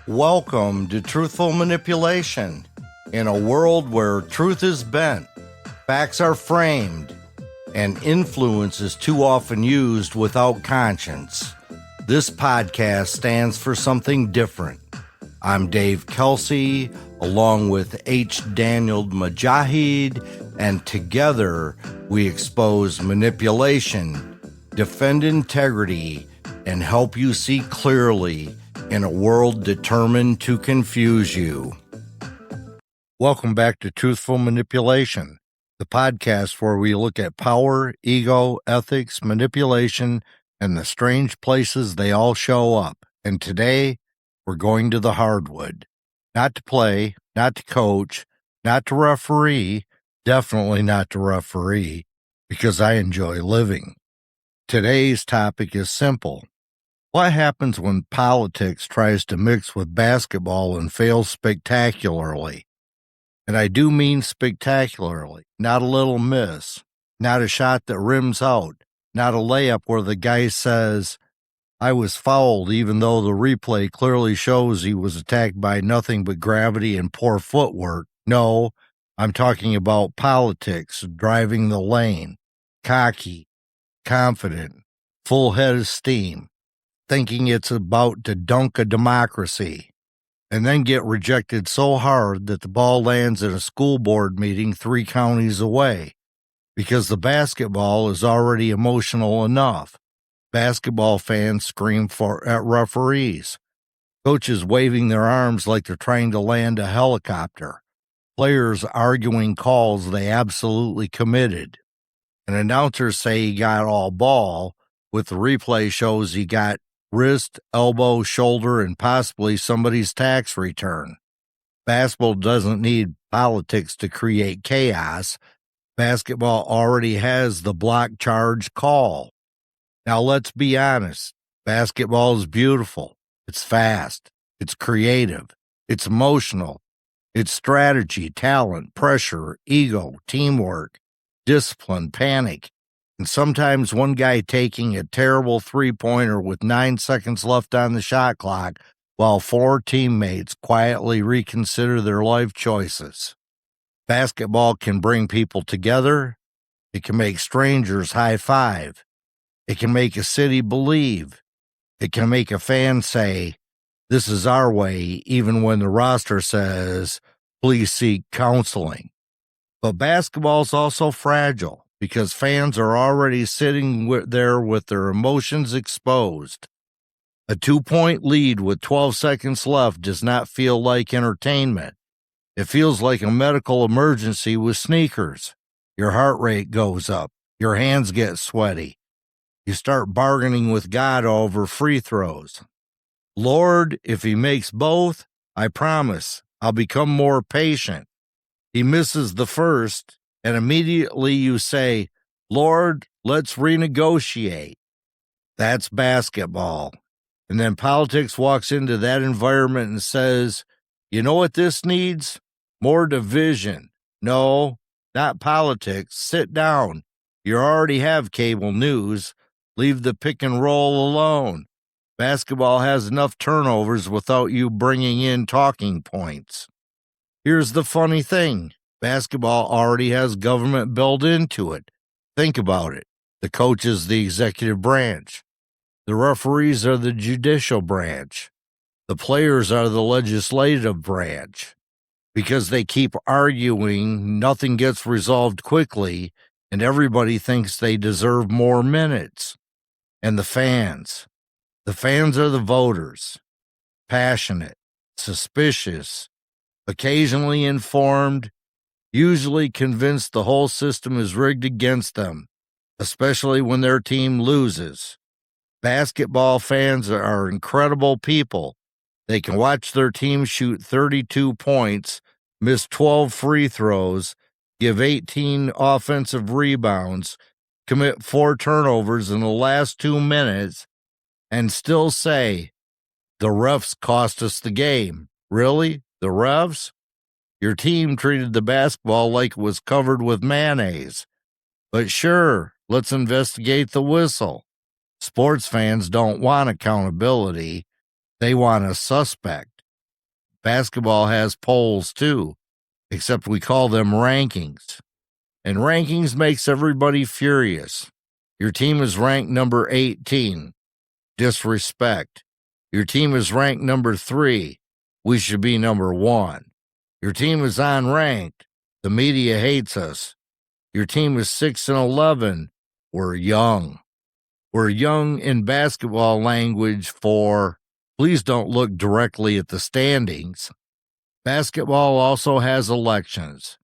Welcome to Truthful Manipulation. In a world where truth is bent, facts are framed, and influence is too often used without conscience, this podcast stands for something different. I'm Dave Kelsey, along with H. Daniel Mujahid, and together we expose manipulation, defend integrity, and help you see clearly in a world determined to confuse you. Welcome back to Truthful Manipulation, the podcast where we look at power, ego, ethics, manipulation, and the strange places they all show up. And today, we're going to the hardwood. Not to play, not to coach, not to referee, definitely not to referee, because I enjoy living. Today's topic is simple. What happens when politics tries to mix with basketball and fails spectacularly? And I do mean spectacularly, not a little miss, not a shot that rims out, not a layup where the guy says, I was fouled even though the replay clearly shows he was attacked by nothing but gravity and poor footwork. No, I'm talking about politics, driving the lane, cocky, confident, full head of steam, thinking it's about to dunk a democracy, and then get rejected so hard that the ball lands in a school board meeting 3 counties away, because the basketball is already emotional enough. Basketball fans scream at referees, coaches waving their arms like they're trying to land a helicopter, players arguing calls they absolutely committed, and announcers say he got all ball, with the replay shows he got wrist, elbow, shoulder, and possibly somebody's tax return. Basketball doesn't need politics to create chaos. Basketball already has the block charge call. Now let's be honest. Basketball is beautiful. It's fast. It's creative. It's emotional. It's strategy, talent, pressure, ego, teamwork, discipline, panic, and sometimes one guy taking a terrible three-pointer with 9 seconds left on the shot clock while 4 teammates quietly reconsider their life choices. Basketball can bring people together. It can make strangers high-five. It can make a city believe. It can make a fan say, this is our way, even when the roster says, please seek counseling. But basketball is also fragile, because fans are already sitting there with their emotions exposed. A 2-point lead with 12 seconds left does not feel like entertainment. It feels like a medical emergency with sneakers. Your heart rate goes up. Your hands get sweaty. You start bargaining with God over free throws. Lord, if he makes both, I promise I'll become more patient. He misses the first, and immediately you say, Lord, let's renegotiate. That's basketball. And then politics walks into that environment and says, you know what this needs? More division. No, not politics. Sit down. You already have cable news. Leave the pick and roll alone. Basketball has enough turnovers without you bringing in talking points. Here's the funny thing. Basketball already has government built into it. Think about it. The coach is the executive branch. The referees are the judicial branch. The players are the legislative branch. Because they keep arguing, nothing gets resolved quickly, and everybody thinks they deserve more minutes. And the fans are the voters. Passionate, suspicious, occasionally informed, usually convinced the whole system is rigged against them, especially when their team loses. Basketball fans are incredible people. They can watch their team shoot 32 points, miss 12 free throws, give 18 offensive rebounds, commit 4 turnovers in the last 2 minutes, and still say, the refs cost us the game. Really? The refs? Your team treated the basketball like it was covered with mayonnaise. But sure, let's investigate the whistle. Sports fans don't want accountability. They want a suspect. Basketball has polls too, except we call them rankings. And rankings makes everybody furious. Your team is ranked number 18. Disrespect. Your team is ranked number 3. We should be number 1. Your team is unranked. The media hates us. Your team is 6-11. We're young. We're young in basketball language for please don't look directly at the standings. Basketball also has elections.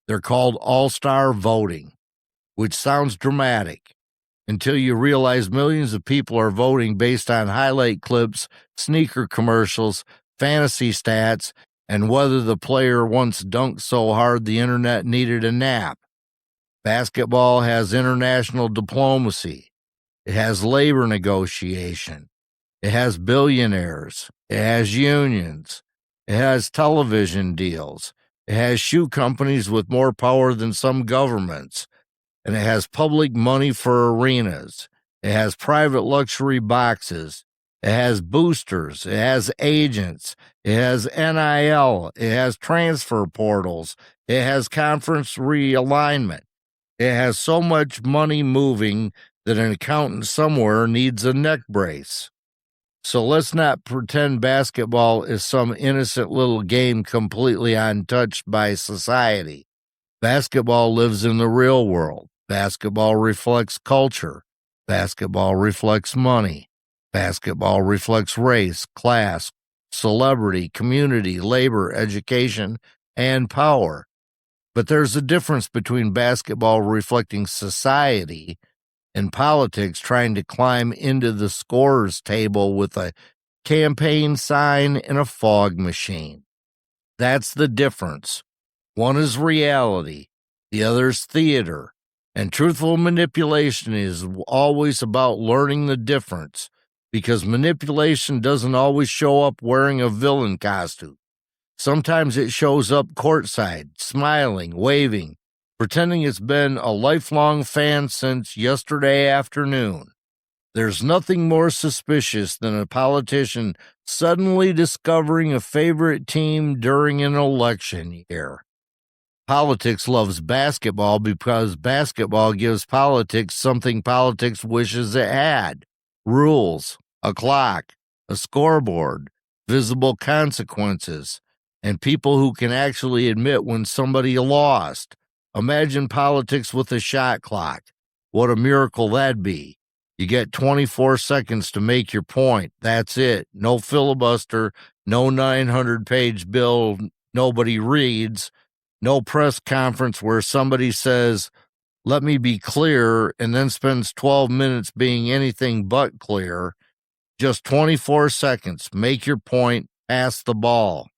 They're called all-star voting, which sounds dramatic until you realize millions of people are voting based on highlight clips, sneaker commercials, fantasy stats, and whether the player once dunked so hard the internet needed a nap. Basketball has international diplomacy. It has labor negotiation. It has billionaires. It has unions. It has television deals. It has shoe companies with more power than some governments. And it has public money for arenas. It has private luxury boxes. It has boosters. It has agents. It has NIL. It has transfer portals. It has conference realignment. It has so much money moving that an accountant somewhere needs a neck brace. So let's not pretend basketball is some innocent little game completely untouched by society. Basketball lives in the real world. Basketball reflects culture. Basketball reflects money. Basketball reflects race, class, celebrity, community, labor, education, and power. But there's a difference between basketball reflecting society and politics trying to climb into the scorer's table with a campaign sign and a fog machine. That's the difference. One is reality, the other's theater. And truthful manipulation is always about learning the difference, because manipulation doesn't always show up wearing a villain costume. Sometimes it shows up courtside, smiling, waving, pretending it's been a lifelong fan since yesterday afternoon. There's nothing more suspicious than a politician suddenly discovering a favorite team during an election year. Politics loves basketball because basketball gives politics something politics wishes it had: rules, a clock, a scoreboard, visible consequences, and people who can actually admit when somebody lost. Imagine politics with a shot clock. What a miracle that'd be. You get 24 seconds to make your point. That's it. No filibuster, no 900-page bill nobody reads, no press conference where somebody says, "Let me be clear," and then spends 12 minutes being anything but clear. Just 24 seconds. Make your point. Pass the ball.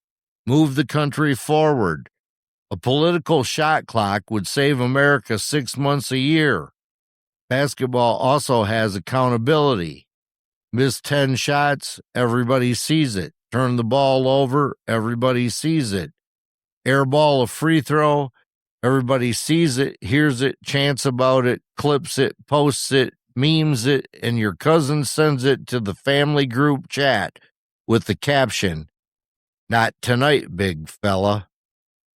Move the country forward. A political shot clock would save America 6 months a year. Basketball also has accountability. Miss 10 shots, everybody sees it. Turn the ball over, everybody sees it. Airball a free throw, everybody sees it, hears it, chants about it, clips it, posts it, memes it, and your cousin sends it to the family group chat with the caption, "Not tonight, big fella."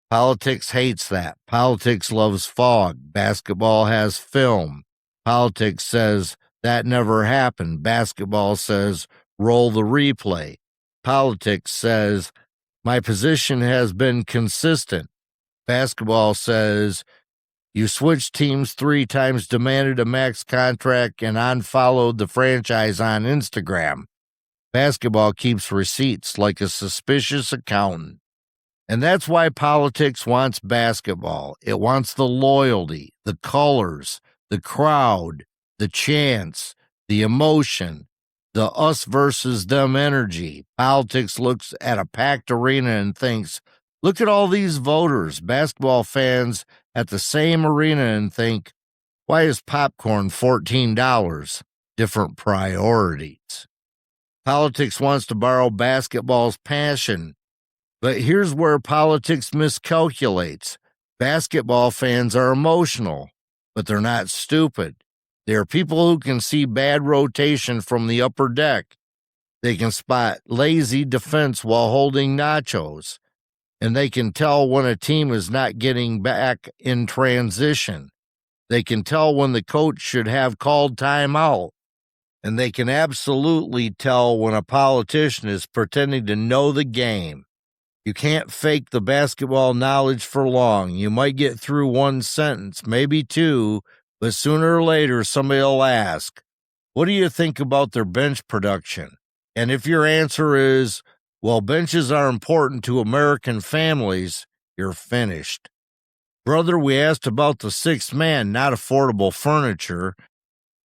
Politics hates that. Politics loves fog. Basketball has film. Politics says that never happened. Basketball says roll the replay. Politics says my position has been consistent. Basketball says you switched teams 3 times, demanded a max contract, and unfollowed the franchise on Instagram. Basketball keeps receipts like a suspicious accountant. And that's why politics wants basketball. It wants the loyalty, the colors, the crowd, the chants, the emotion, the us versus them energy. Politics looks at a packed arena and thinks, look at all these voters. Basketball fans at the same arena and think, why is popcorn $14? Different priorities. Politics wants to borrow basketball's passion. But here's where politics miscalculates. Basketball fans are emotional, but they're not stupid. They are people who can see bad rotation from the upper deck. They can spot lazy defense while holding nachos. And they can tell when a team is not getting back in transition. They can tell when the coach should have called timeout. And they can absolutely tell when a politician is pretending to know the game. You can't fake the basketball knowledge for long. You might get through one sentence, maybe two, but sooner or later somebody will ask, what do you think about their bench production? And if your answer is, well, benches are important to American families, you're finished. Brother, we asked about the sixth man, not affordable furniture.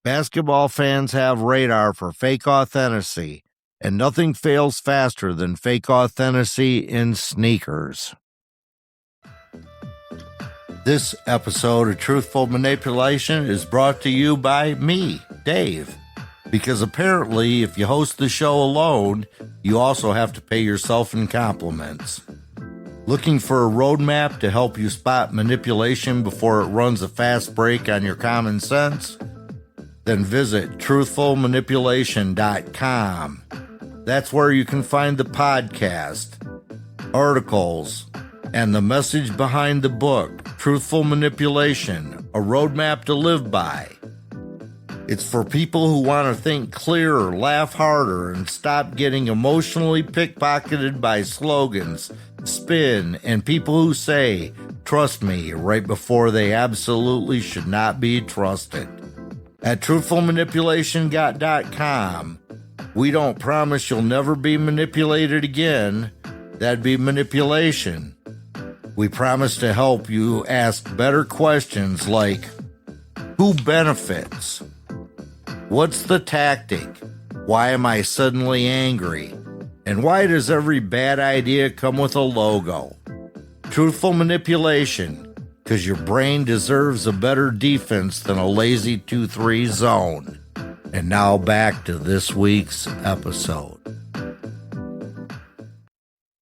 Basketball fans have radar for fake authenticity, and nothing fails faster than fake authenticity in sneakers. This episode of Truthful Manipulation is brought to you by me, Dave, because apparently if you host the show alone, you also have to pay yourself in compliments. Looking for a roadmap to help you spot manipulation before it runs a fast break on your common sense? Then visit truthfulmanipulation.com. That's where you can find the podcast, articles, and the message behind the book, Truthful Manipulation, A Roadmap to Live By. It's for people who want to think clearer, laugh harder, and stop getting emotionally pickpocketed by slogans, spin, and people who say, trust me, right before they absolutely should not be trusted. At truthfulmanipulation.com, we don't promise you'll never be manipulated again. That'd be manipulation. We promise to help you ask better questions like, who benefits? What's the tactic? Why am I suddenly angry? And why does every bad idea come with a logo? Truthful manipulation, because your brain deserves a better defense than a lazy 2-3 zone. And now back to this week's episode.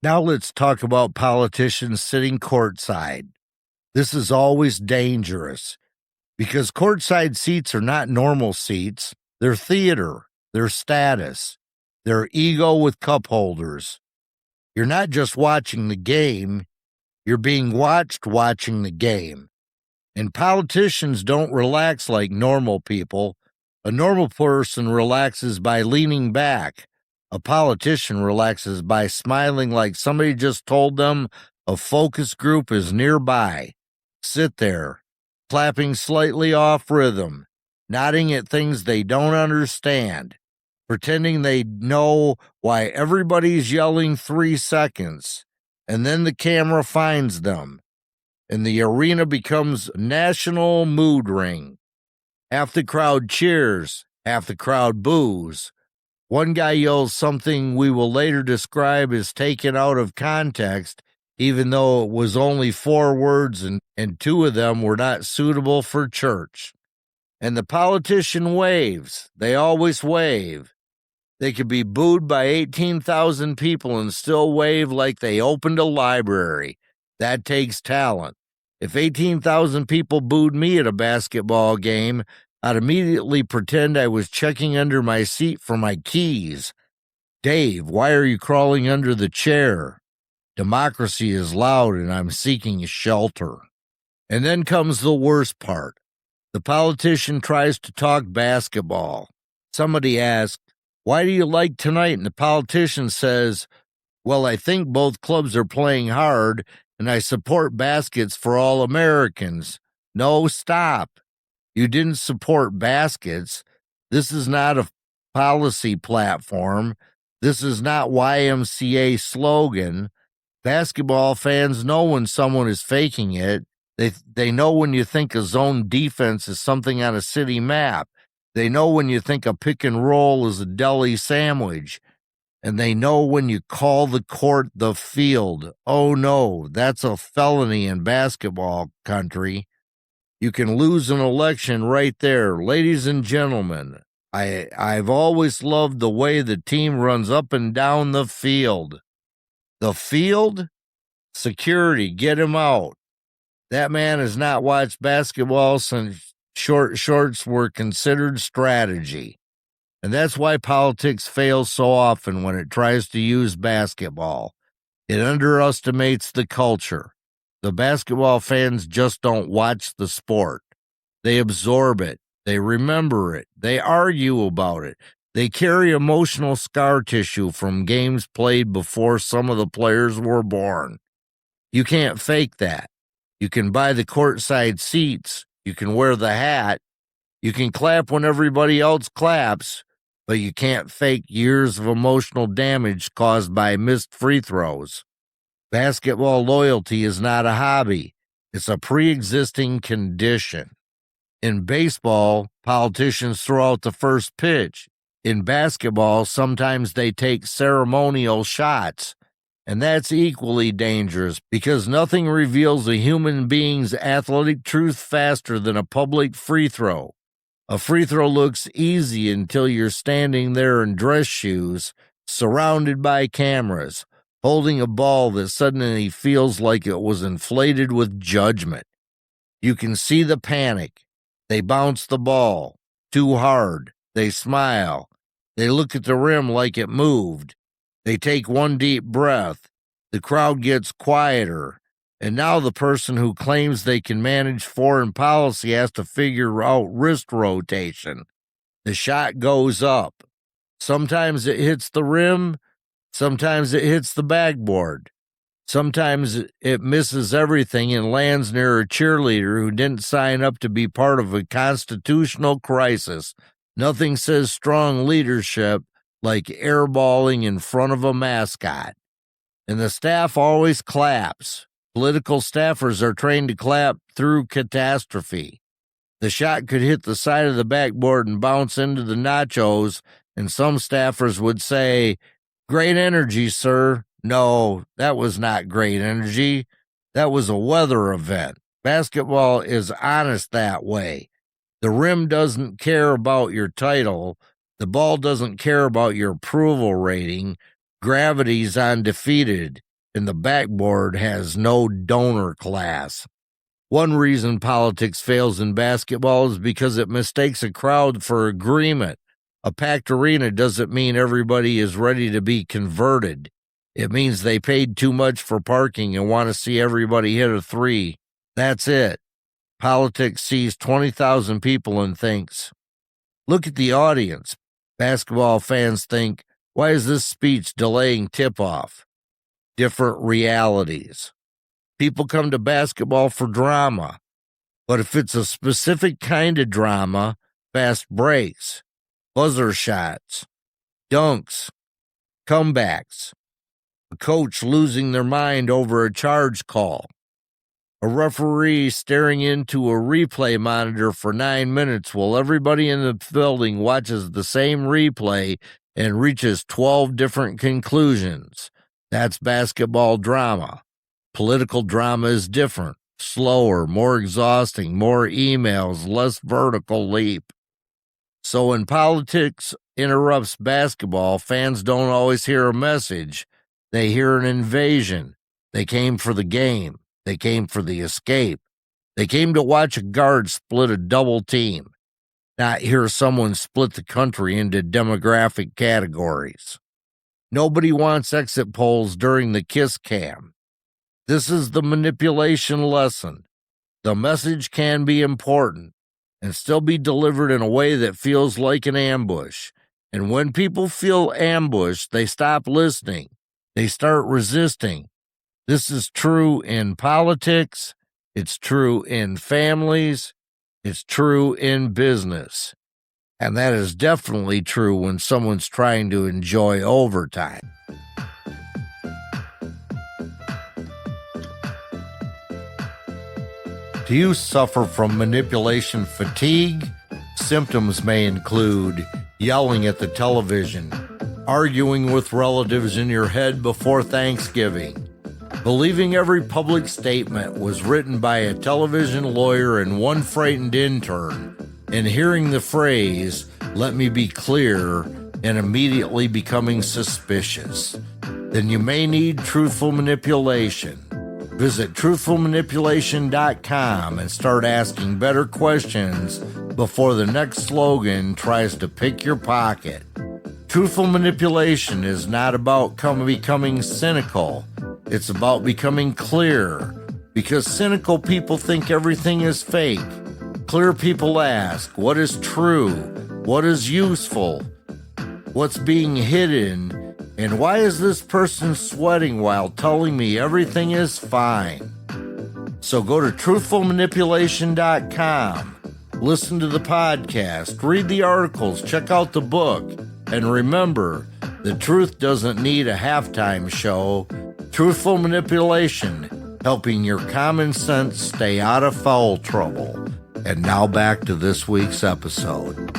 Now let's talk about politicians sitting courtside. This is always dangerous because courtside seats are not normal seats. They're theater, they're status, they're ego with cup holders. You're not just watching the game, you're being watched watching the game. And politicians don't relax like normal people. A normal person relaxes by leaning back. A politician relaxes by smiling like somebody just told them a focus group is nearby. Sit there, clapping slightly off rhythm, nodding at things they don't understand, pretending they know why everybody's yelling 3 seconds. And then the camera finds them, and the arena becomes a national mood ring. Half the crowd cheers, half the crowd boos. One guy yells something we will later describe as taken out of context, even though it was only 4 words and 2 of them were not suitable for church. And the politician waves. They always wave. They could be booed by 18,000 people and still wave like they opened a library. That takes talent. If 18,000 people booed me at a basketball game, I'd immediately pretend I was checking under my seat for my keys. Dave, why are you crawling under the chair? Democracy is loud and I'm seeking shelter. And then comes the worst part. The politician tries to talk basketball. Somebody asks, why do you like tonight? And the politician says, well, I think both clubs are playing hard and I support baskets for all Americans. No, stop. You didn't support baskets. This is not a policy platform. This is not YMCA slogan. Basketball fans know when someone is faking it. They know when you think a zone defense is something on a city map. They know when you think a pick and roll is a deli sandwich. And they know when you call the court the field. Oh no, that's a felony in basketball country. You can lose an election right there. Ladies and gentlemen, I've always loved the way the team runs up and down the field. The field? Security, get him out. That man has not watched basketball since short shorts were considered strategy. And that's why politics fails so often when it tries to use basketball. It underestimates the culture. The basketball fans just don't watch the sport. They absorb it. They remember it. They argue about it. They carry emotional scar tissue from games played before some of the players were born. You can't fake that. You can buy the courtside seats. You can wear the hat. You can clap when everybody else claps, but you can't fake years of emotional damage caused by missed free throws. Basketball loyalty is not a hobby. It's a pre-existing condition. In baseball, politicians throw out the first pitch. In basketball, sometimes they take ceremonial shots. And that's equally dangerous because nothing reveals a human being's athletic truth faster than a public free throw. A free throw looks easy until you're standing there in dress shoes, surrounded by cameras, holding a ball that suddenly feels like it was inflated with judgment. You can see the panic. They bounce the ball too hard. They smile. They look at the rim like it moved. They take one deep breath. The crowd gets quieter. And now the person who claims they can manage foreign policy has to figure out wrist rotation. The shot goes up. Sometimes it hits the rim. Sometimes it hits the backboard. Sometimes it misses everything and lands near a cheerleader who didn't sign up to be part of a constitutional crisis. Nothing says strong leadership like airballing in front of a mascot. And the staff always claps. Political staffers are trained to clap through catastrophe. The shot could hit the side of the backboard and bounce into the nachos, and some staffers would say, "Great energy, sir." No, that was not great energy. That was a weather event. Basketball is honest that way. The rim doesn't care about your title. The ball doesn't care about your approval rating. Gravity's undefeated, and the backboard has no donor class. One reason politics fails in basketball is because it mistakes a crowd for agreement. A packed arena doesn't mean everybody is ready to be converted. It means they paid too much for parking and want to see everybody hit a three. That's it. Politics sees 20,000 people and thinks, look at the audience. Basketball fans think, why is this speech delaying tip-off? Different realities. People come to basketball for drama. But if it's a specific kind of drama, fast breaks, buzzer shots, dunks, comebacks, a coach losing their mind over a charge call, a referee staring into a replay monitor for 9 minutes while everybody in the building watches the same replay and reaches 12 different conclusions. That's basketball drama. Political drama is different, slower, more exhausting, more emails, less vertical leap. So when politics interrupts basketball, fans don't always hear a message. They hear an invasion. They came for the game. They came for the escape. They came to watch a guard split a double team, not hear someone split the country into demographic categories. Nobody wants exit polls during the kiss cam. This is the manipulation lesson. The message can be important and still be delivered in a way that feels like an ambush. And when people feel ambushed, they stop listening. They start resisting. This is true in politics. It's true in families. It's true in business. And that is definitely true when someone's trying to enjoy overtime. Do you suffer from manipulation fatigue? Symptoms may include yelling at the television, arguing with relatives in your head before Thanksgiving, believing every public statement was written by a television lawyer and one frightened intern, and hearing the phrase, "let me be clear," and immediately becoming suspicious. Then you may need truthful manipulation. Visit truthfulmanipulation.com and start asking better questions before the next slogan tries to pick your pocket. Truthful manipulation is not about becoming cynical. It's about becoming clear, because cynical people think everything is fake. Clear people ask, what is true? What is useful? What's being hidden? And why is this person sweating while telling me everything is fine? So go to truthfulmanipulation.com, listen to the podcast, read the articles, check out the book, and remember, the truth doesn't need a halftime show. Truthful manipulation, helping your common sense stay out of foul trouble. And now back to this week's episode.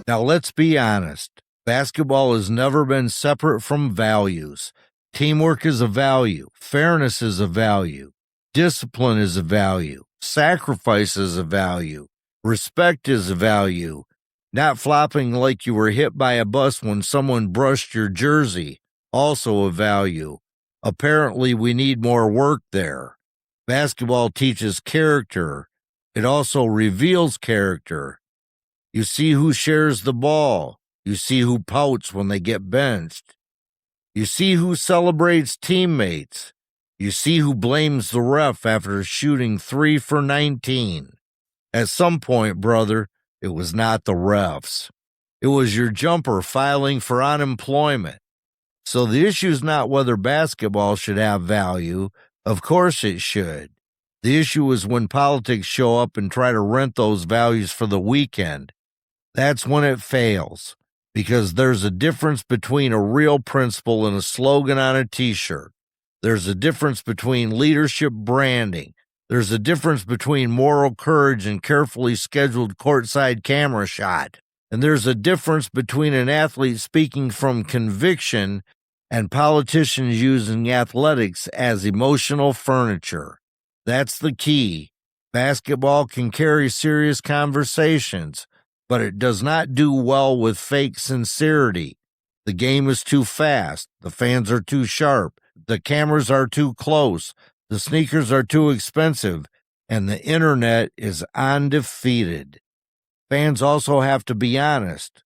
Now let's be honest. Basketball has never been separate from values. Teamwork is a value. Fairness is a value. Discipline is a value. Sacrifice is a value. Respect is a value. Not flopping like you were hit by a bus when someone brushed your jersey, also a value. Apparently, we need more work there. Basketball teaches character. It also reveals character. You see who shares the ball. You see who pouts when they get benched. You see who celebrates teammates. You see who blames the ref after shooting 3 for 19. At some point, brother, it was not the refs. It was your jumper filing for unemployment. So the issue is not whether basketball should have value. Of course it should. The issue is when politics show up and try to rent those values for the weekend. That's when it fails, because there's a difference between a real principle and a slogan on a t-shirt. There's a difference between leadership branding. There's a difference between moral courage and carefully scheduled courtside camera shot. And there's a difference between an athlete speaking from conviction and politicians using athletics as emotional furniture. That's the key. Basketball can carry serious conversations, but it does not do well with fake sincerity. The game is too fast. The fans are too sharp. The cameras are too close. The sneakers are too expensive, and the internet is undefeated. Fans also have to be honest,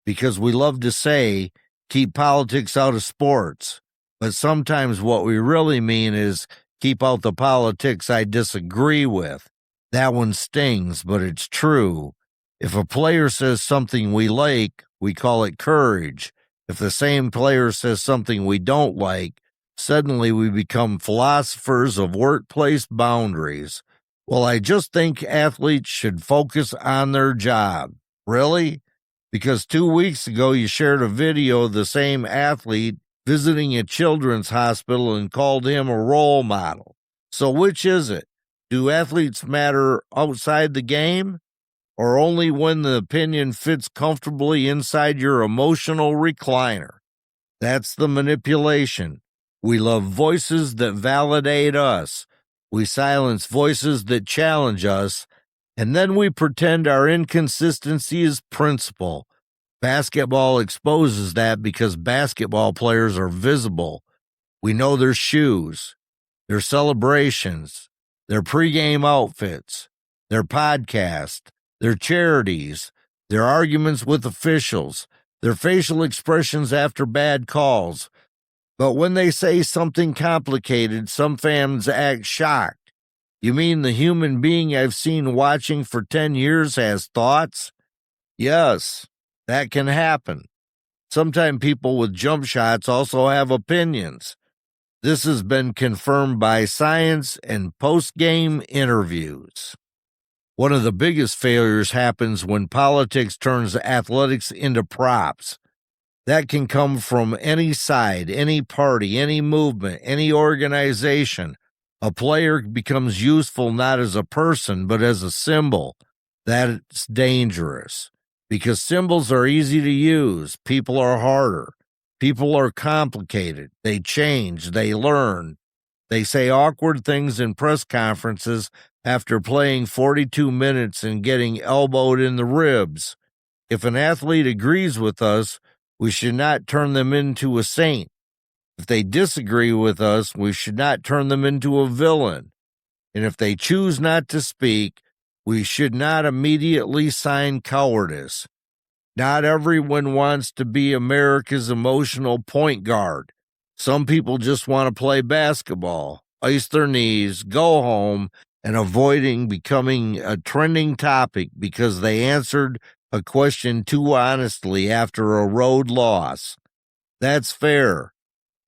because we love to say, keep politics out of sports. But sometimes what we really mean is, keep out the politics I disagree with. That one stings, but it's true. If a player says something we like, we call it courage. If the same player says something we don't like, suddenly we become philosophers of workplace boundaries. Well, I just think athletes should focus on their job. Really? Because 2 weeks ago you shared a video of the same athlete visiting a children's hospital and called him a role model. So which is it? Do athletes matter outside the game, or only when the opinion fits comfortably inside your emotional recliner? That's the manipulation. We love voices that validate us. We silence voices that challenge us, and then we pretend our inconsistency is principle. Basketball exposes that because basketball players are visible. We know their shoes, their celebrations, their pregame outfits, their podcast, their charities, their arguments with officials, their facial expressions after bad calls. But when they say something complicated, some fans act shocked. You mean the human being I've seen watching for 10 years has thoughts? Yes, that can happen. Sometimes people with jump shots also have opinions. This has been confirmed by science and post-game interviews. One of the biggest failures happens when politics turns athletics into props. That can come from any side, any party, any movement, any organization. A player becomes useful not as a person, but as a symbol. That's dangerous, because symbols are easy to use. People are harder. People are complicated. They change. They learn. They say awkward things in press conferences after playing 42 minutes and getting elbowed in the ribs. If an athlete agrees with us, we should not turn them into a saint. If they disagree with us, we should not turn them into a villain. And if they choose not to speak, We should not immediately sign cowardice. Not everyone wants to be America's emotional point guard. Some people just want to play basketball, ice their knees, go home, and avoiding becoming a trending topic because they answered a question too honestly after a road loss. That's fair.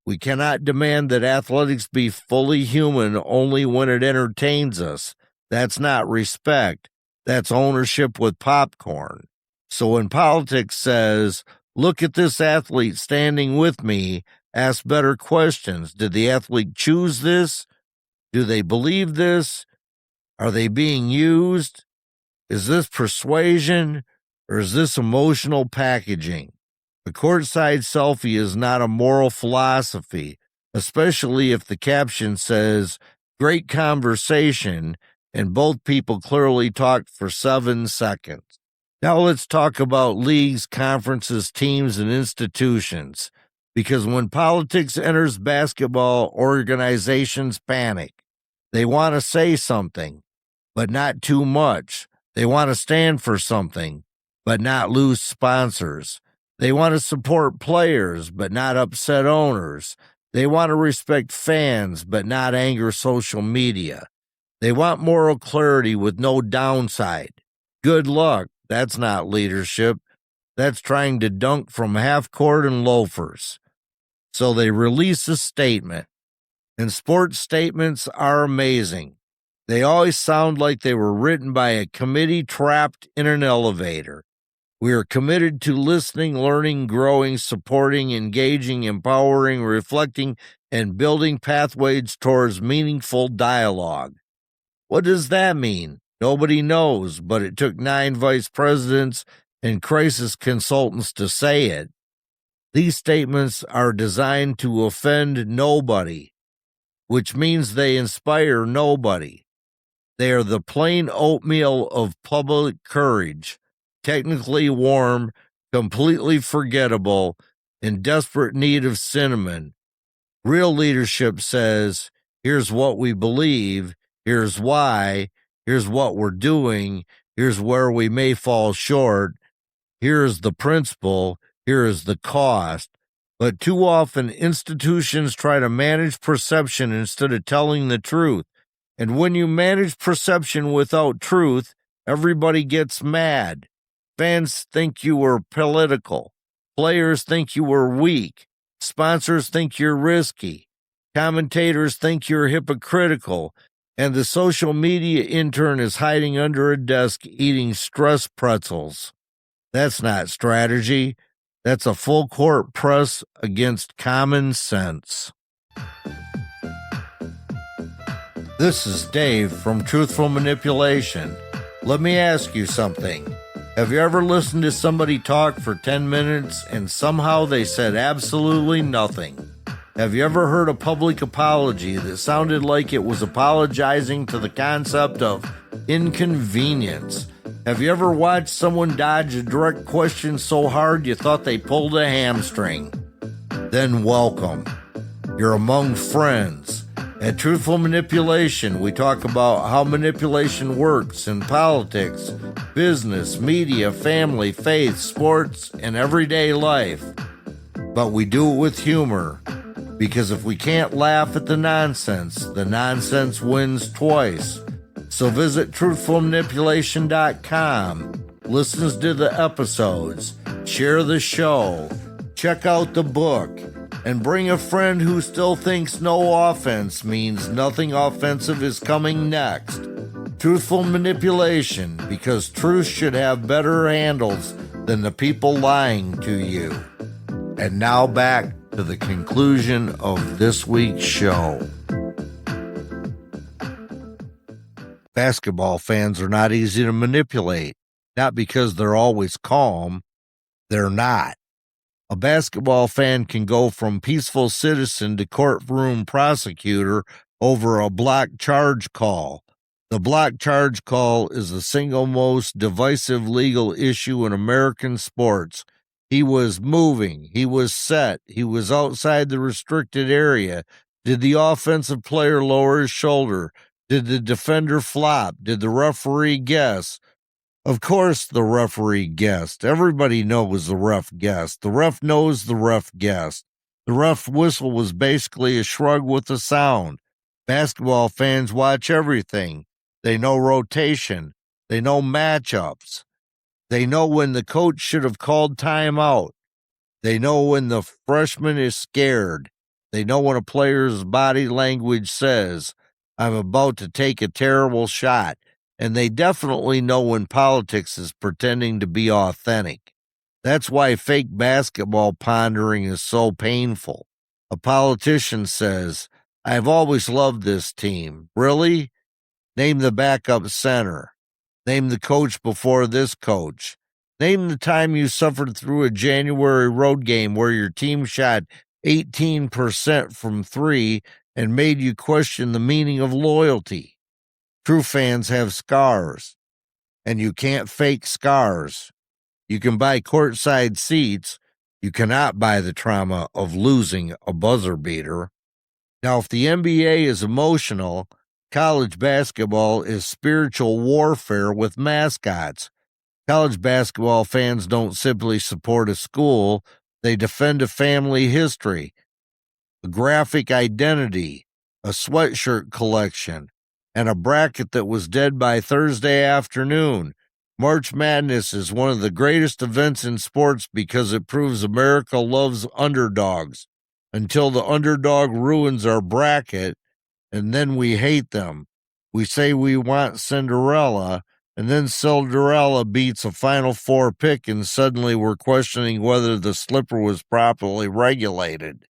We cannot demand that athletics be fully human only when it entertains us. That's not respect. That's ownership with popcorn. So when politics says, look at this athlete standing with me, ask better questions. Did the athlete choose this? Do they believe this? Are they being used? Is this persuasion or is this emotional packaging? The courtside selfie is not a moral philosophy, especially if the caption says, great conversation, and both people clearly talked for 7 seconds. Now let's talk about leagues, conferences, teams, and institutions. Because when politics enters basketball, organizations panic. They want to say something, but not too much. They want to stand for something, but not lose sponsors. They want to support players, but not upset owners. They want to respect fans, but not anger social media. They want moral clarity with no downside. Good luck. That's not leadership. That's trying to dunk from half court and loafers. So they release a statement. And sports statements are amazing. They always sound like they were written by a committee trapped in an elevator. We are committed to listening, learning, growing, supporting, engaging, empowering, reflecting, and building pathways towards meaningful dialogue. What does that mean? Nobody knows, but it took 9 vice presidents and crisis consultants to say it. These statements are designed to offend nobody, which means they inspire nobody. They are the plain oatmeal of public courage, technically warm, completely forgettable, in desperate need of cinnamon. Real leadership says, here's what we believe, here's why, here's what we're doing, here's where we may fall short, here's the principle, here is the cost. But too often, institutions try to manage perception instead of telling the truth. And when you manage perception without truth, everybody gets mad. Fans think you were political. Players think you were weak. Sponsors think you're risky. Commentators think you're hypocritical. And the social media intern is hiding under a desk eating stress pretzels. That's not strategy. That's a full court press against common sense. This is Dave from Truthful Manipulation. Let me ask you something. Have you ever listened to somebody talk for 10 minutes and somehow they said absolutely nothing? Have you ever heard a public apology that sounded like it was apologizing to the concept of inconvenience? Have you ever watched someone dodge a direct question so hard you thought they pulled a hamstring? Then welcome. You're among friends. At Truthful Manipulation, we talk about how manipulation works in politics, business, media, family, faith, sports, and everyday life. But we do it with humor, because if we can't laugh at the nonsense wins twice. So visit truthfulmanipulation.com, listen to the episodes, share the show, check out the book, and bring a friend who still thinks no offense means nothing offensive is coming next. Truthful Manipulation, because truth should have better handles than the people lying to you. And now back to the conclusion of this week's show. Basketball fans are not easy to manipulate, not because they're always calm. They're not. A basketball fan can go from peaceful citizen to courtroom prosecutor over a block charge call. The block charge call is the single most divisive legal issue in American sports. He was moving. He was set. He was outside the restricted area. Did the offensive player lower his shoulder? Did the defender flop? Did the referee guess? Of course, the referee guessed. Everybody knows the ref guessed. The ref knows the ref guessed. The ref whistle was basically a shrug with a sound. Basketball fans watch everything. They know rotation. They know matchups. They know when the coach should have called timeout. They know when the freshman is scared. They know when a player's body language says, I'm about to take a terrible shot. And they definitely know when politics is pretending to be authentic. That's why fake basketball pondering is so painful. A politician says, I've always loved this team. Really? Name the backup center. Name the coach before this coach. Name the time you suffered through a January road game where your team shot 18% from three and made you question the meaning of loyalty. True fans have scars, and you can't fake scars. You can buy courtside seats. You cannot buy the trauma of losing a buzzer beater. Now, if the NBA is emotional, college basketball is spiritual warfare with mascots. College basketball fans don't simply support a school, they defend a family history, a graphic identity, a sweatshirt collection, and a bracket that was dead by Thursday afternoon. March Madness is one of the greatest events in sports because it proves America loves underdogs until the underdog ruins our bracket, and then we hate them. We say we want Cinderella, and then Cinderella beats a Final Four pick, and suddenly we're questioning whether the slipper was properly regulated.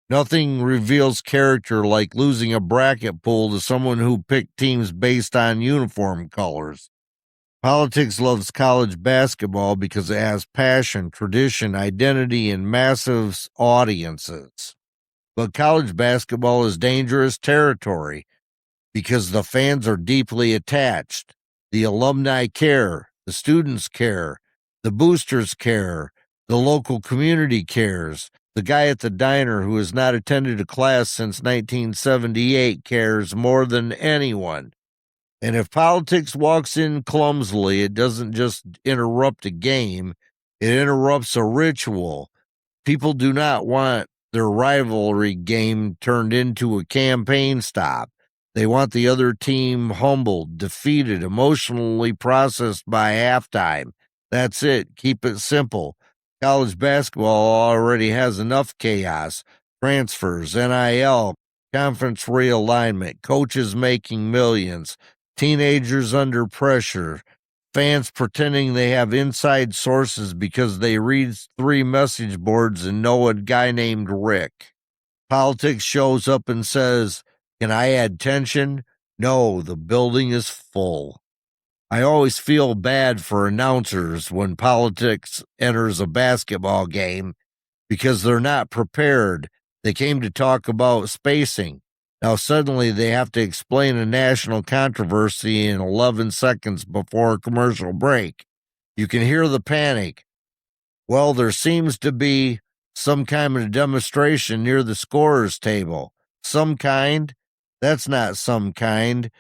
Nothing reveals character like losing a bracket pool to someone who picked teams based on uniform colors. Politics loves college basketball because it has passion, tradition, identity, and massive audiences. But college basketball is dangerous territory because the fans are deeply attached. The alumni care, the students care, the boosters care, the local community cares. The guy at the diner who has not attended a class since 1978 cares more than anyone. And if politics walks in clumsily, it doesn't just interrupt a game, it interrupts a ritual. People do not want their rivalry game turned into a campaign stop. They want the other team humbled, defeated, emotionally processed by halftime. That's it. Keep it simple. College basketball already has enough chaos, transfers, NIL, conference realignment, coaches making millions, teenagers under pressure, fans pretending they have inside sources because they read 3 message boards and know a guy named Rick. Politics shows up and says, can I add tension? No, the building is full. I always feel bad for announcers when politics enters a basketball game because they're not prepared. They came to talk about spacing. Now suddenly they have to explain a national controversy in 11 seconds before a commercial break. You can hear the panic. Well, there seems to be some kind of demonstration near the scorer's table. Some kind? That's not some kind.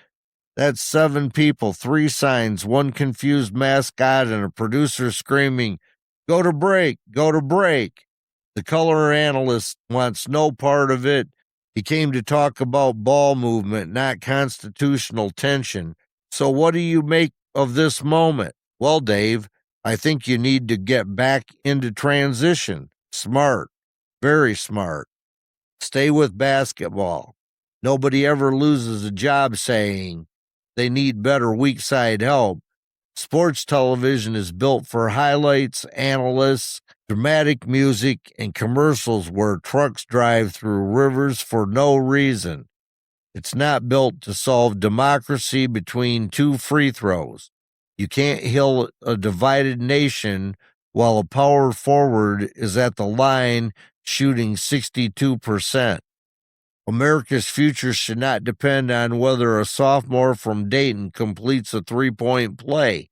That's 7 people, 3 signs, 1 confused mascot, and a producer screaming, go to break, go to break. The color analyst wants no part of it. He came to talk about ball movement, not constitutional tension. So what do you make of this moment? Well, Dave, I think you need to get back into transition. Smart, very smart. Stay with basketball. Nobody ever loses a job saying they need better weak side help. Sports television is built for highlights, analysts, dramatic music, and commercials where trucks drive through rivers for no reason. It's not built to solve democracy between 2 free throws. You can't heal a divided nation while a power forward is at the line shooting 62%. America's future should not depend on whether a sophomore from Dayton completes a 3-point play.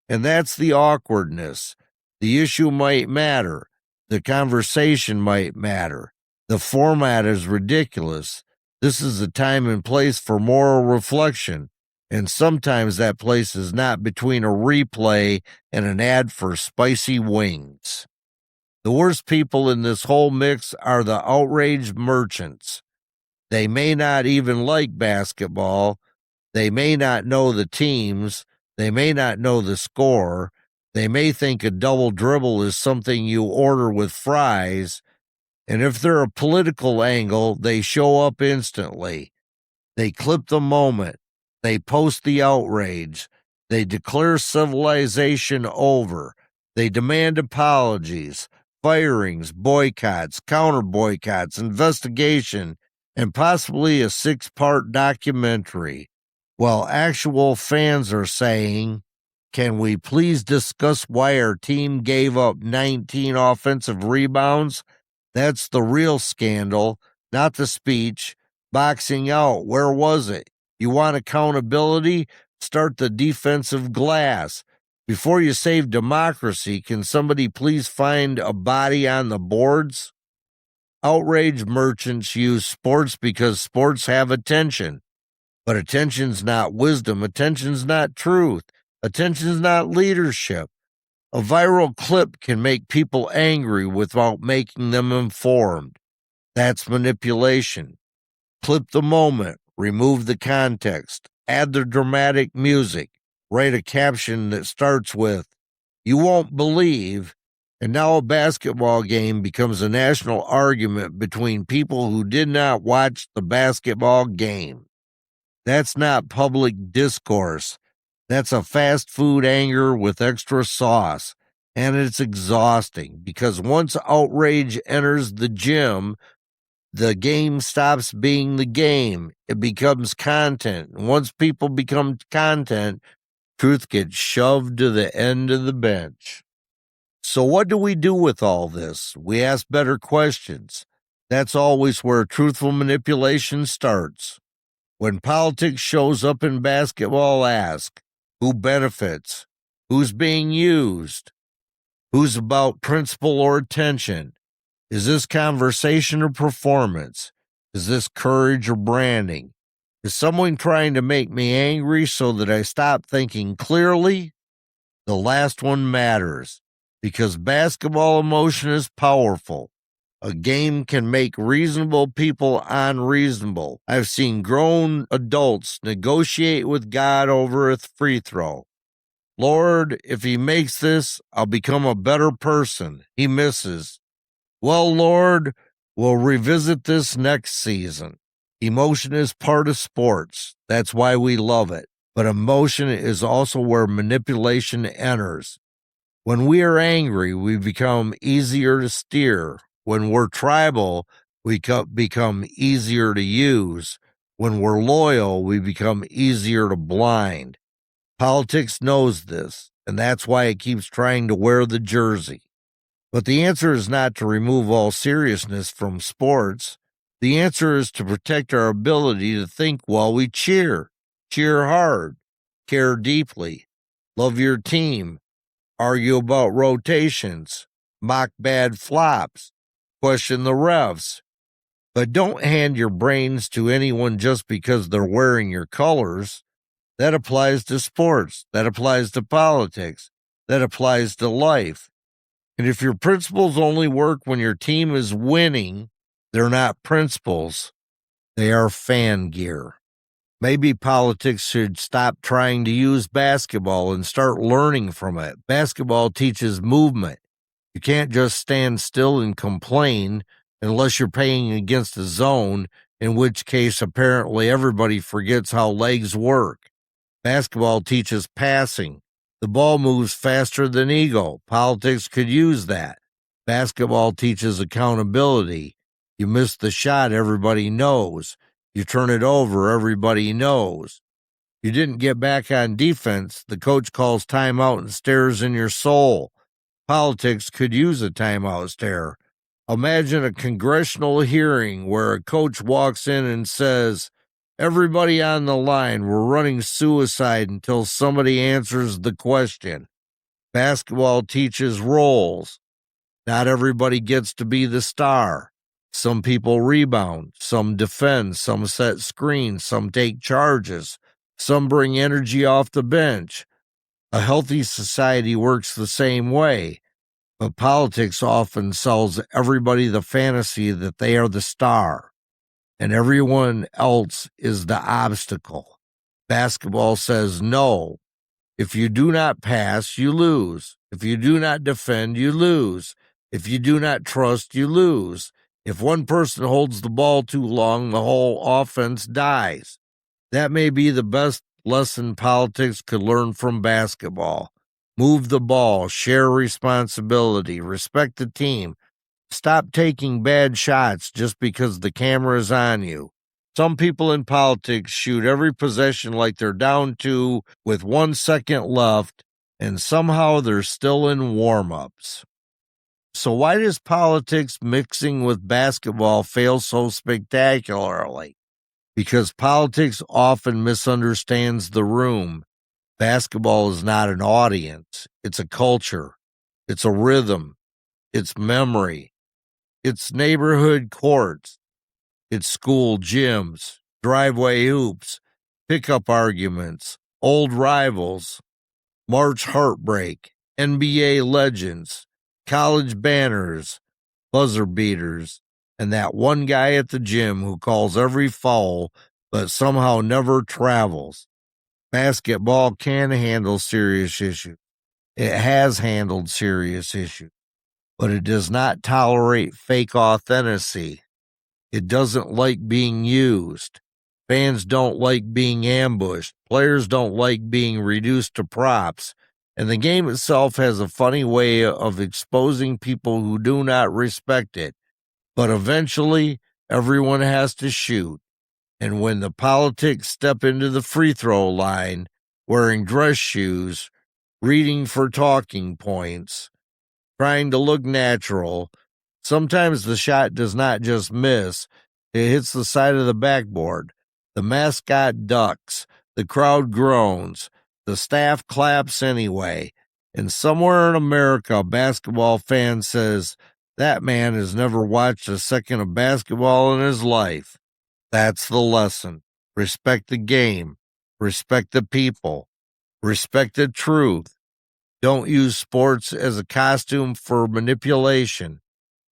And that's the awkwardness. The issue might matter. The conversation might matter. The format is ridiculous. This is a time and place for moral reflection, and sometimes that place is not between a replay and an ad for spicy wings. The worst people in this whole mix are the outraged merchants. They may not even like basketball. They may not know the teams. They may not know the score. They may think a double dribble is something you order with fries. And if they're a political angle, they show up instantly. They clip the moment. They post the outrage. They declare civilization over. They demand apologies, firings, boycotts, counter boycotts, investigation, and possibly a 6-part documentary. While actual fans are saying, can we please discuss why our team gave up 19 offensive rebounds? That's the real scandal, not the speech. Boxing out, where was it? You want accountability? Start the defensive glass. Before you save democracy, can somebody please find a body on the boards? Outrage merchants use sports because sports have attention. But attention's not wisdom. Attention's not truth. Attention's not leadership. A viral clip can make people angry without making them informed. That's manipulation. Clip the moment, remove the context, add the dramatic music, write a caption that starts with, "You won't believe," and now a basketball game becomes a national argument between people who did not watch the basketball game. That's not public discourse. That's a fast food anger with extra sauce. And it's exhausting because once outrage enters the gym, the game stops being the game. It becomes content. And once people become content, truth gets shoved to the end of the bench. So what do we do with all this? We ask better questions. That's always where truthful manipulation starts. When politics shows up in basketball, ask, who benefits? Who's being used? Who's about principle or attention? Is this conversation or performance? Is this courage or branding? Is someone trying to make me angry so that I stop thinking clearly? The last one matters because basketball emotion is powerful. A game can make reasonable people unreasonable. I've seen grown adults negotiate with God over a free throw. Lord, if he makes this, I'll become a better person. He misses. Well, Lord, we'll revisit this next season. Emotion is part of sports. That's why we love it. But emotion is also where manipulation enters. When we are angry, we become easier to steer. When we're tribal, we become easier to use. When we're loyal, we become easier to blind. Politics knows this, and that's why it keeps trying to wear the jersey. But the answer is not to remove all seriousness from sports. The answer is to protect our ability to think while we cheer hard, care deeply, love your team, argue about rotations, mock bad flops, question the refs. But don't hand your brains to anyone just because they're wearing your colors. That applies to sports. That applies to politics. That applies to life. And if your principles only work when your team is winning, they're not principles. They are fan gear. Maybe politics should stop trying to use basketball and start learning from it. Basketball teaches movement. You can't just stand still and complain unless you're playing against a zone, in which case apparently everybody forgets how legs work. Basketball teaches passing. The ball moves faster than ego. Politics could use that. Basketball teaches accountability. You miss the shot, everybody knows. You turn it over, everybody knows. You didn't get back on defense, the coach calls timeout and stares in your soul. Politics could use a timeout stare. Imagine a congressional hearing where a coach walks in and says, "Everybody on the line, we're running suicide until somebody answers the question." Basketball teaches roles. Not everybody gets to be the star. Some people rebound, some defend, some set screens, some take charges, some bring energy off the bench. A healthy society works the same way, but politics often sells everybody the fantasy that they are the star and everyone else is the obstacle. Basketball says no. If you do not pass, you lose. If you do not defend, you lose. If you do not trust, you lose. If one person holds the ball too long, the whole offense dies. That may be the best lesson politics could learn from basketball. Move the ball, share responsibility, respect the team. Stop taking bad shots just because the camera is on you. Some people in politics shoot every possession like they're down 2 with 1 second left, and somehow they're still in warm-ups. So why does politics mixing with basketball fail so spectacularly? Because politics often misunderstands the room. Basketball is not an audience. It's a culture. It's a rhythm. It's memory. It's neighborhood courts. It's school gyms, driveway hoops, pickup arguments, old rivals, March heartbreak, NBA legends, college banners, buzzer beaters, and that one guy at the gym who calls every foul but somehow never travels. Basketball can handle serious issues. It has handled serious issues, but it does not tolerate fake authenticity. It doesn't like being used. Fans don't like being ambushed. Players don't like being reduced to props. And the game itself has a funny way of exposing people who do not respect it. But eventually, everyone has to shoot. And when the politics step into the free throw line, wearing dress shoes, reading for talking points, trying to look natural, sometimes the shot does not just miss, it hits the side of the backboard. The mascot ducks, the crowd groans, the staff claps anyway. And somewhere in America, a basketball fan says, that man has never watched a second of basketball in his life. That's the lesson. Respect the game. Respect the people. Respect the truth. Don't use sports as a costume for manipulation.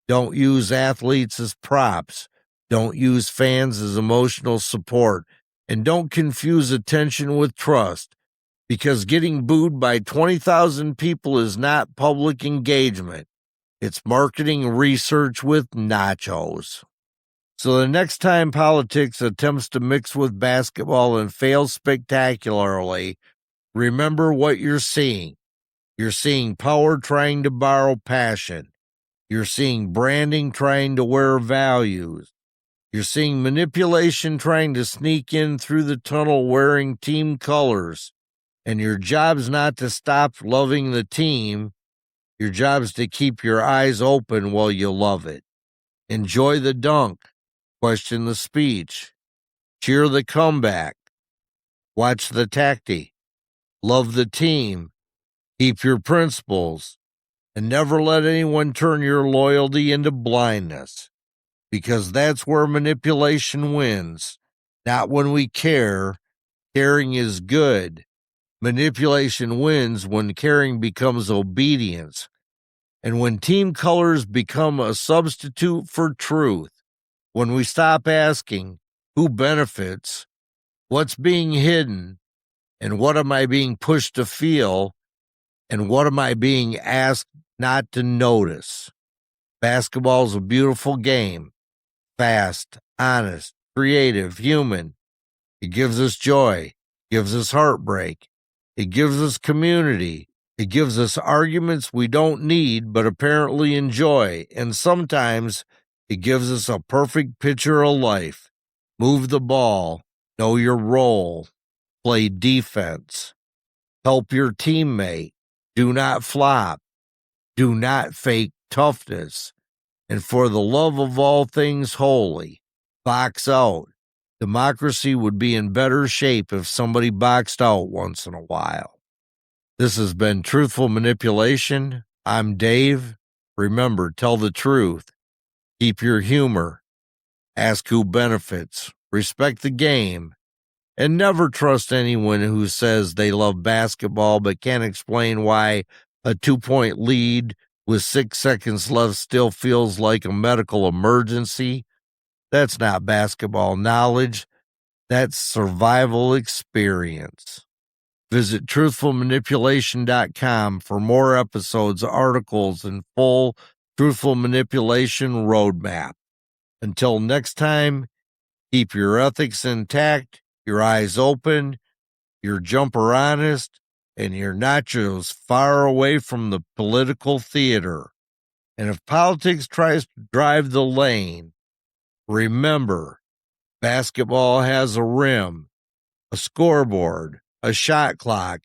Don't use athletes as props. Don't use fans as emotional support. And don't confuse attention with trust, because getting booed by 20,000 people is not public engagement. It's marketing research with nachos. So the next time politics attempts to mix with basketball and fails spectacularly, remember what you're seeing. You're seeing power trying to borrow passion. You're seeing branding trying to wear values. You're seeing manipulation trying to sneak in through the tunnel wearing team colors. And your job's not to stop loving the team. Your job's to keep your eyes open while you love it. Enjoy the dunk. Question the speech. Cheer the comeback. Watch the tactic. Love the team. Keep your principles. And never let anyone turn your loyalty into blindness, because that's where manipulation wins. Not when we care. Caring is good. Manipulation wins when caring becomes obedience, and when team colors become a substitute for truth. When we stop asking, who benefits, what's being hidden, and what am I being pushed to feel, and what am I being asked not to notice. Basketball is a beautiful game. Fast, honest, creative, human. It gives us joy. It gives us heartbreak. It gives us community. It gives us arguments we don't need but apparently enjoy. And sometimes it gives us a perfect picture of life. Move the ball. Know your role. Play defense. Help your teammate. Do not flop. Do not fake toughness. And for the love of all things holy, box out. Democracy would be in better shape if somebody boxed out once in a while. This has been Truthful Manipulation. I'm Dave. Remember, tell the truth. Keep your humor. Ask who benefits. Respect the game. And never trust anyone who says they love basketball but can't explain why a 2-point lead with 6 seconds left still feels like a medical emergency. That's not basketball knowledge. That's survival experience. Visit truthfulmanipulation.com for more episodes, articles, and full Truthful Manipulation roadmap. Until next time, keep your ethics intact, your eyes open, your jumper honest, and your nachos far away from the political theater. And if politics tries to drive the lane, remember, basketball has a rim, a scoreboard, a shot clock,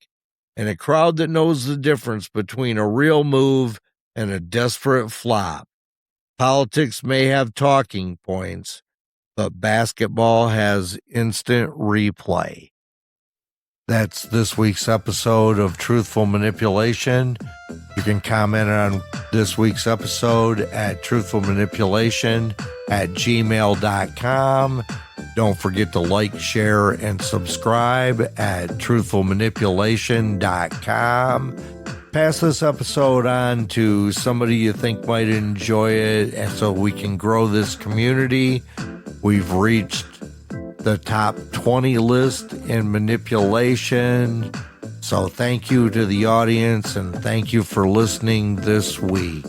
and a crowd that knows the difference between a real move and a desperate flop. Politics may have talking points, but basketball has instant replay. That's this week's episode of Truthful Manipulation. You can comment on this week's episode at truthfulmanipulation@gmail.com. Don't forget to like, share, and subscribe at truthfulmanipulation.com. Pass this episode on to somebody you think might enjoy it, and so we can grow this community. We've reached the top 20 list in manipulation. So thank you to the audience, and thank you for listening this week.